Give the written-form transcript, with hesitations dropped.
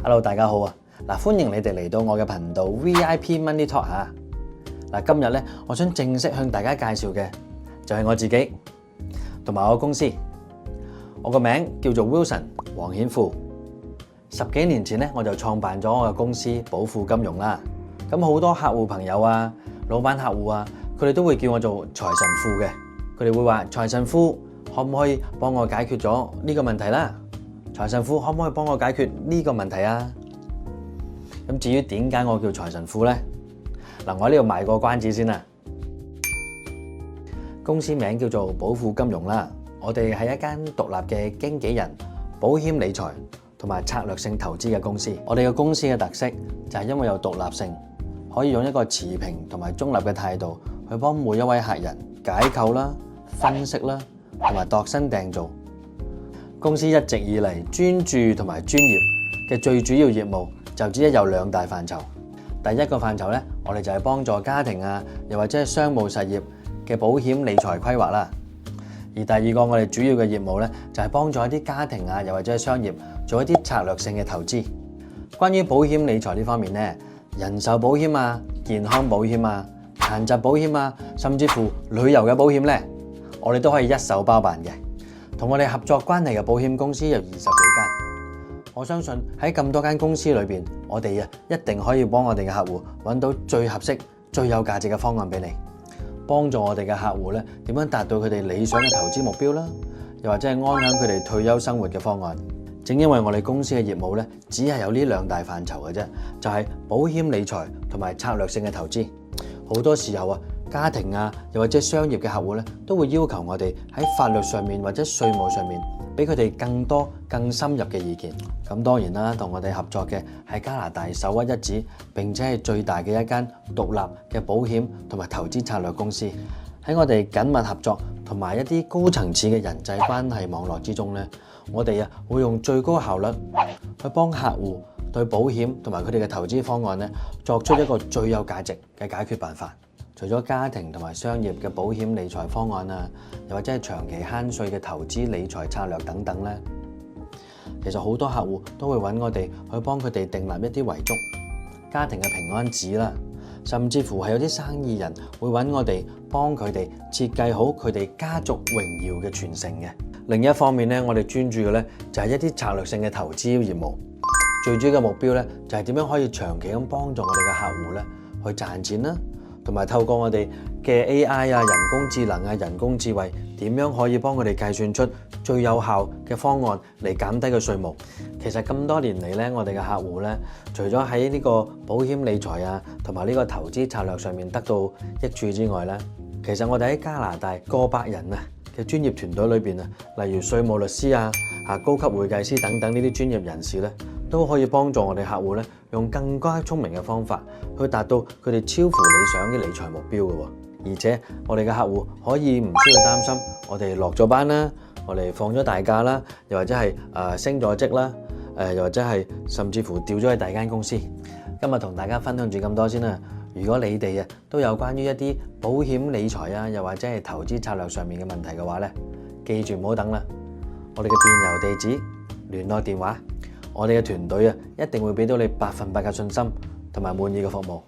Hello， 大家好啊！歡迎你哋嚟到我嘅頻道 VIP Money Talk 嚇。今日咧，我想正式向大家介紹嘅就係我自己同埋我公司。我個名叫做 Wilson 黃顯富。10幾年前咧，我就創辦咗我嘅公司寶富金融啦。咁好多客戶朋友啊、老闆客戶啊，佢哋都會叫我做財神父嘅。佢哋會話：財神父可唔可以幫我解決咗呢個問題啦？財神父可唔可以幫我解決呢個問題啊？咁至於點解我叫財神父呢？我喺呢度賣個關子先啦。公司名叫做寶富金融啦。我哋係一間獨立嘅經紀人、保險理財同埋策略性投資嘅公司。我哋嘅公司嘅特色就係因為有獨立性，可以用一個持平同埋中立嘅態度去幫每一位客人解構啦、分析啦同埋度身訂造。公司一直以嚟專注同埋專業嘅最主要業務就只係有2大範疇。第一個範疇咧，我哋就係幫助家庭啊，又或者係商務實業嘅保險理財規劃啦。而第二個我哋主要嘅業務咧，就係幫助一啲家庭啊，又或者係商業做一啲策略性嘅投資。關於保險理財呢方面咧，人壽保險啊、健康保險啊、殘疾保險啊，甚至乎旅遊嘅保險咧，我哋都可以一手包辦嘅。同我哋合作關係嘅保險公司有20幾間，我相信喺咁多間公司裏邊，我哋一定可以幫我哋嘅客戶揾到最合適、最有價值嘅方案俾你，幫助我哋嘅客戶咧點樣達到佢哋理想嘅投資目標啦，又或者係安享佢哋退休生活嘅方案。正因為我哋公司嘅業務咧，只係有呢2大範疇嘅啫，就係保險理財同埋策略性嘅投資。好多時候家庭啊，又或者商業嘅客戶咧，都會要求我哋喺法律上面或者稅務上面，俾佢哋更多、更深入嘅意見。咁當然啦，同我哋合作嘅係加拿大首屈一指，並且係最大嘅一間獨立嘅保險同埋投資策略公司。喺我哋緊密合作同埋一啲高層次嘅人際關係網絡之中咧，我哋會用最高效率去幫客戶對保險同埋佢哋嘅投資方案咧，作出一個最有價值嘅解決辦法。除咗家庭同埋商業嘅保險理財方案啊，又或者係長期慳稅嘅投資理財策略等等咧，其實好多客戶都會揾我哋去幫佢哋訂立一啲遺囑、家庭嘅平安紙啦，甚至乎係有啲生意人會揾我哋幫佢哋設計好佢哋家族榮耀嘅傳承嘅。另一方面咧，我哋專注嘅咧就係一啲策略性嘅投資業務，最主要嘅目標咧就係點樣可以長期咁幫助我哋嘅客戶咧去賺錢啦。同埋透過我哋嘅 AI 啊、人工智能啊、人工智慧，點樣可以幫佢哋計算出最有效嘅方案嚟減低個稅務。其實咁多年嚟咧，我哋嘅客戶咧，除咗喺呢個保險理財啊，同埋呢個投資策略上面得到益處之外咧，其實我哋喺加拿大過百人嘅專業團隊裏邊例如稅務律師啊、高級會計師等等呢啲專業人士咧，都可以幫助我哋客戶咧，用更加聰明嘅方法去達到佢哋超乎理想嘅理財目標嘅喎。而且我哋嘅客戶可以唔需要擔心我哋落咗班啦，我哋放咗大假啦，又或者係升咗職啦，又或者係甚至乎調咗去第二間公司。今日同大家分享住咁多先啦。如果你哋都有關於一啲保險理財啊，又或者係投資策略上面嘅問題嘅話咧，記住唔好等啦。我哋嘅電郵地址、聯絡電話，我哋嘅團隊一定會俾到你100%嘅信心同埋滿意嘅服務。